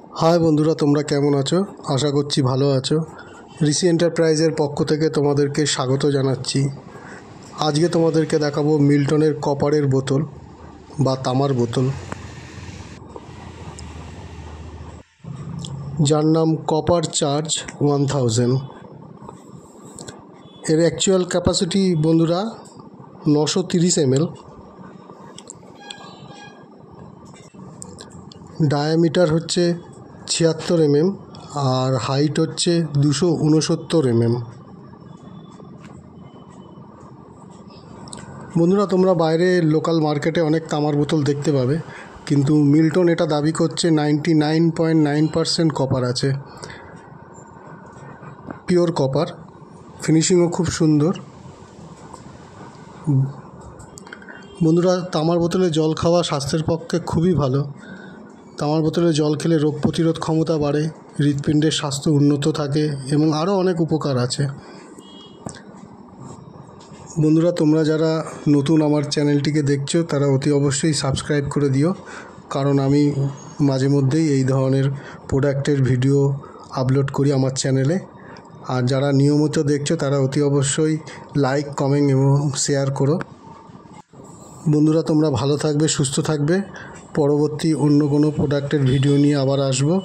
High বন্ধুরা, তোমরা কেমন আছো? আশা করছি ভালো আছো। ঋষি এন্টারপ্রাইজের পক্ষ থেকে তোমাদেরকে স্বাগত জানাচ্ছি। আজকে তোমাদেরকে দেখাবো মিল্টনের কপারের বোতল বা তামার বোতল, যার নাম কপার চার্জ 1000। এর অ্যাকচুয়াল ক্যাপাসিটি বন্ধুরা 930 ml, ডায়ামিটার হচ্ছে 76 mm আর হাইট হচ্ছে 269 mm। বন্ধুরা, তোমরা বাইরে লোকাল মার্কেটে অনেক তামার বোতল দেখতে পাবে, কিন্তু মিল্টন এটা দাবি করছে 99.9% কপার আছে, পিওর কপার। ফিনিশিংও খুব সুন্দর। বন্ধুরা, তামার বোতলে জল খাওয়া স্বাস্থ্যের পক্ষে খুবই ভালো। তামার বোতলে জল খেলে রোগ প্রতিরোধ ক্ষমতা বাড়ে, হৃৎপিণ্ডের স্বাস্থ্য উন্নত থাকে এবং আরও অনেক উপকার আছে। বন্ধুরা, তোমরা যারা নতুন আমার চ্যানেলটিকে দেখছো তারা অতি অবশ্যই সাবস্ক্রাইব করে দিও, কারণ আমি মাঝে মধ্যেই এই ধরনের প্রোডাক্টের ভিডিও আপলোড করি আমার চ্যানেলে। আর যারা নিয়মিত দেখছো তারা অতি অবশ্যই লাইক, কমেন্ট এবং শেয়ার করো। বন্ধুরা, তোমরা ভালো থাকবে, সুস্থ থাকবে। পরবর্তী অন্য কোনো প্রোডাক্টের ভিডিও নিয়ে আবার আসবো।